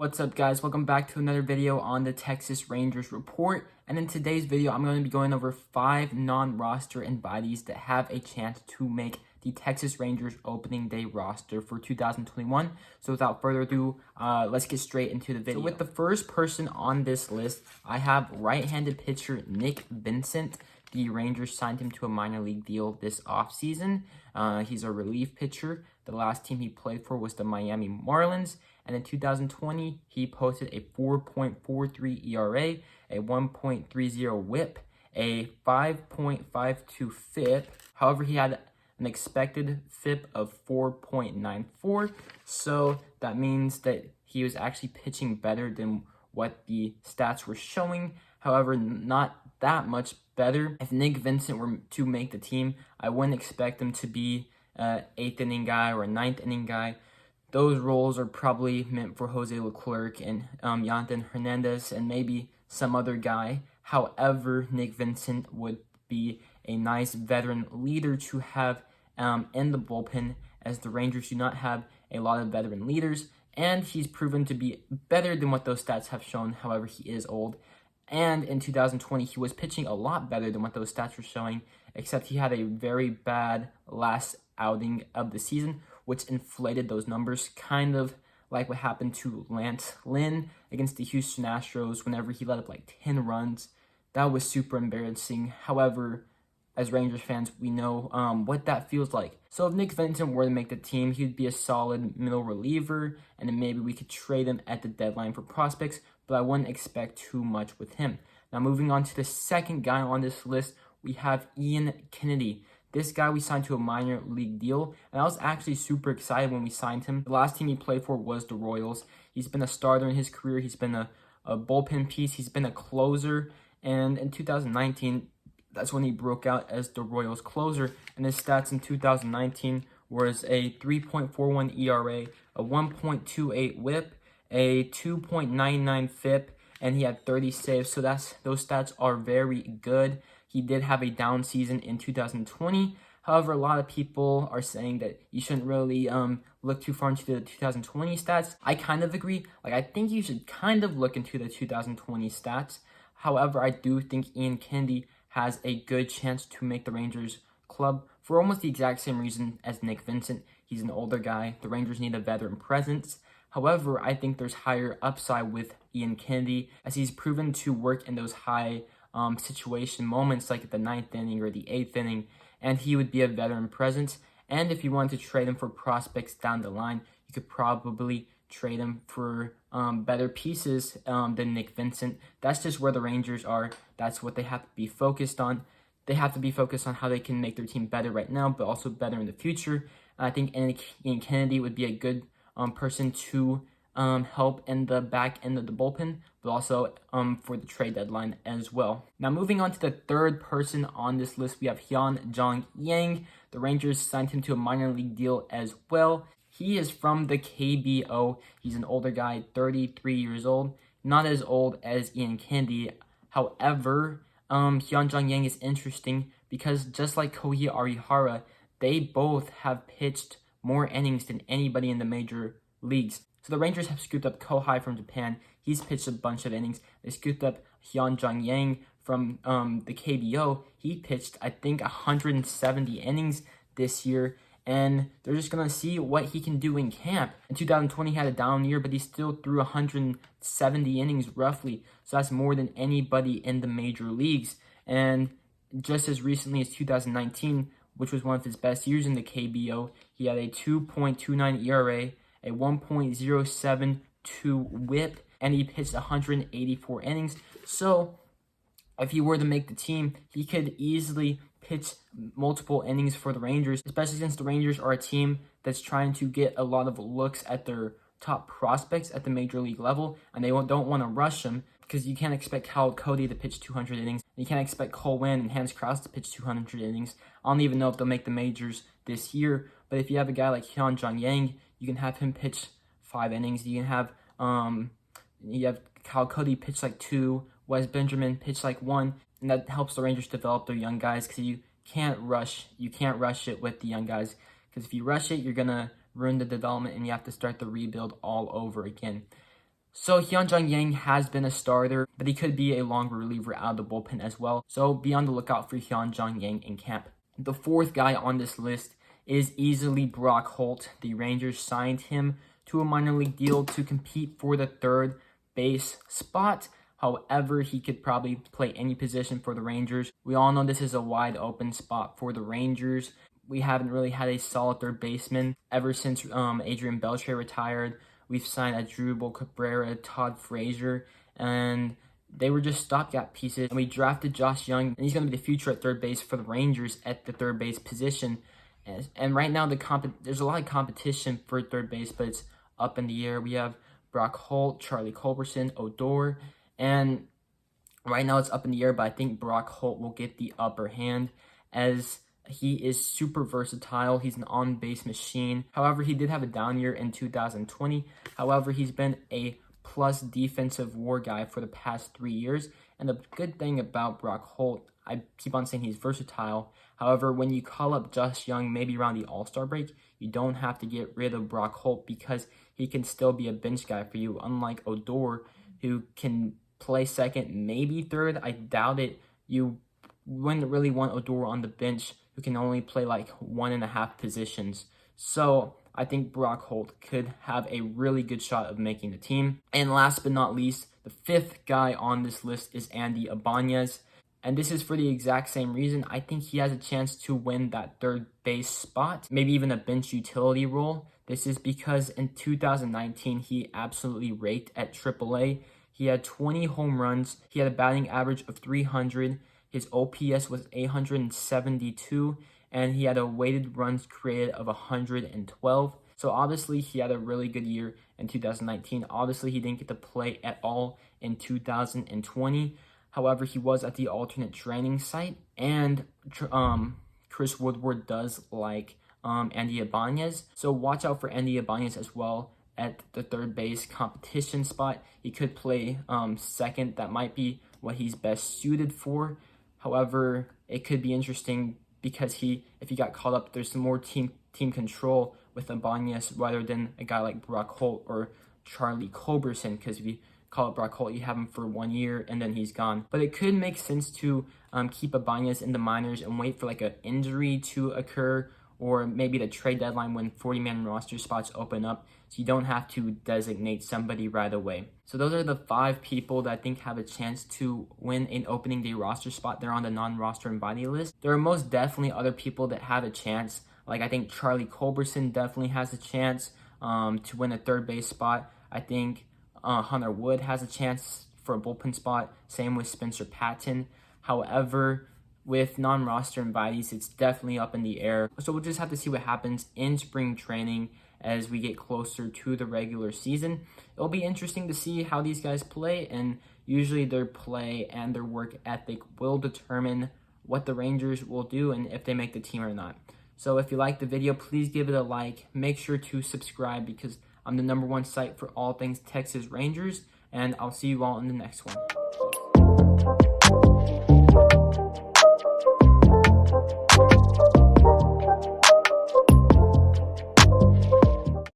What's up, guys? Welcome back to another video on the Texas Rangers report. And in today's video, I'm going to be going over 5 non-roster invitees that have a chance to make the Texas Rangers opening day roster for 2021. So without further ado, let's get straight into the video. So with the first person on this list, I have right-handed pitcher Nick Vincent. The Rangers signed him to a minor league deal this offseason. He's a relief pitcher. The last team he played for was the Miami Marlins. And in 2020, he posted a 4.43 ERA, a 1.30 WHIP, a 5.52 FIP. However, he had an expected FIP of 4.94. So that means that he was actually pitching better than what the stats were showing. However, not that much better. If Nick Vincent were to make the team, I wouldn't expect him to be an 8th inning guy or a 9th inning guy. Those roles are probably meant for Jose Leclerc and Yantin Hernandez and maybe some other guy. However, Nick Vincent would be a nice veteran leader to have in the bullpen, as the Rangers do not have a lot of veteran leaders, and he's proven to be better than what those stats have shown. However, he is old, and in 2020, he was pitching a lot better than what those stats were showing, except he had a very bad last outing of the season, which inflated those numbers, kind of like what happened to Lance Lynn against the Houston Astros whenever he let up like 10 runs. That was super embarrassing. However, as Rangers fans, we know what that feels like. So if Nick Vincent were to make the team, he'd be a solid middle reliever, and then maybe we could trade him at the deadline for prospects, but I wouldn't expect too much with him. Now moving on to the second guy on this list, we have Ian Kennedy. This guy we signed to a minor league deal, and I was actually super excited when we signed him. The last team he played for was the Royals. He's been a starter in his career. He's been a bullpen piece. He's been a closer, and in 2019, that's when he broke out as the Royals closer, and his stats in 2019 was a 3.41 ERA, a 1.28 WHIP, a 2.99 FIP, and he had 30 saves, so those stats are very good. He did have a down season in 2020. However, a lot of people are saying that you shouldn't really look too far into the 2020 stats. I kind of agree. I think you should kind of look into the 2020 stats. However, I do think Ian Kennedy has a good chance to make the Rangers club for almost the exact same reason as Nick Vincent. He's an older guy. The Rangers need a veteran presence. However, I think there's higher upside with Ian Kennedy, as he's proven to work in those high situation moments like at the 9th inning or the 8th inning, and he would be a veteran presence. And if you wanted to trade him for prospects down the line, you could probably trade him for better pieces than Nick Vincent. That's just where the Rangers are. That's what they have to be focused on. They have to be focused on how they can make their team better right now, but also better in the future. And I think Ian Kennedy would be a good person to help in the back end of the bullpen, but also for the trade deadline as well. Now moving on to the third person on this list, we have Hyun-jung. The Rangers signed him to a minor league deal as well. He is from the KBO. He's an older guy, 33 years old, not as old as Ian Kennedy. However, Hyun-jung is interesting because just like Kohei Arihara, they both have pitched more innings than anybody in the major leagues. So the Rangers have scooped up Kohei from Japan. He's pitched a bunch of innings. They scooped up Hyun-jung from the KBO. He pitched, I think, 170 innings this year, and they're just going to see what he can do in camp. In 2020, he had a down year, but he still threw 170 innings roughly. So that's more than anybody in the major leagues. And just as recently as 2019, which was one of his best years in the KBO, he had a 2.29 ERA, a 1.072 WHIP, and he pitched 184 innings. So if he were to make the team, he could easily pitch multiple innings for the Rangers, especially since the Rangers are a team that's trying to get a lot of looks at their top prospects at the major league level, and they don't want to rush them, because you can't expect Hal Cody to pitch 200 innings. You can't expect Cole Winn and Hans Krause to pitch 200 innings. I don't even know if they'll make the majors this year, but if you have a guy like Hyun-jung, you can have him pitch 5 innings. You can have Kyle Cody pitch like 2, Wes Benjamin pitch like 1, and that helps the Rangers develop their young guys, because you can't rush it with the young guys, because if you rush it, you're gonna ruin the development and you have to start the rebuild all over again. So Hyun-jung has been a starter, but he could be a longer reliever out of the bullpen as well. So be on the lookout for Hyun-jung in camp. The fourth guy on this list is easily Brock Holt. The Rangers signed him to a minor league deal to compete for the third base spot. However, he could probably play any position for the Rangers. We all know this is a wide open spot for the Rangers. We haven't really had a solid third baseman ever since Adrian Beltre retired. We've signed Asdrubal Cabrera, Todd Frazier, and they were just stopgap pieces. And we drafted Josh Young, and he's going to be the future at third base for the Rangers at the third base position. And right now, there's a lot of competition for third base, but it's up in the air. We have Brock Holt, Charlie Culberson, Odor, and right now it's up in the air, but I think Brock Holt will get the upper hand as he is super versatile. He's an on-base machine. However, he did have a down year in 2020. However, he's been a plus defensive WAR guy for the past 3 years. And the good thing about Brock Holt, I keep on saying he's versatile. However, when you call up Josh Young, maybe around the All-Star break, you don't have to get rid of Brock Holt because he can still be a bench guy for you, unlike Odor, who can play second, maybe third. I doubt it. You wouldn't really want Odor on the bench who can only play like 1.5 positions. So I think Brock Holt could have a really good shot of making the team. And last but not least, the fifth guy on this list is Andy Ibanez. And this is for the exact same reason. I think he has a chance to win that third base spot, maybe even a bench utility role. This is because in 2019, he absolutely raked at AAA. He had 20 home runs. He had a batting average of 300. His OPS was 872, and he had a weighted runs created of 112. So obviously, he had a really good year in 2019. Obviously, he didn't get to play at all in 2020. However, he was at the alternate training site, and Chris Woodward does like Andy Ibanez. So watch out for Andy Ibanez as well at the third base competition spot. He could play second. That might be what he's best suited for. However, it could be interesting because if he got called up, there's some more team control with Ibanez rather than a guy like Brock Holt or Charlie Culberson, because if you call up Brock Holt, you have him for 1 year and then he's gone. But it could make sense to keep Ibanez in the minors and wait for like an injury to occur, or maybe the trade deadline when 40-man roster spots open up, so you don't have to designate somebody right away. So those are the 5 people that I think have a chance to win an opening day roster spot. They're on the non-roster invitee list. There are most definitely other people that have a chance. Like I think Charlie Culberson definitely has a chance to win a third base spot. I think Hunter Wood has a chance for a bullpen spot. Same with Spencer Patton. However, with non-roster invitees, it's definitely up in the air. So we'll just have to see what happens in spring training as we get closer to the regular season. It'll be interesting to see how these guys play, and usually their play and their work ethic will determine what the Rangers will do and if they make the team or not. So if you like the video, please give it a like. Make sure to subscribe because I'm the #1 site for all things Texas Rangers, and I'll see you all in the next one.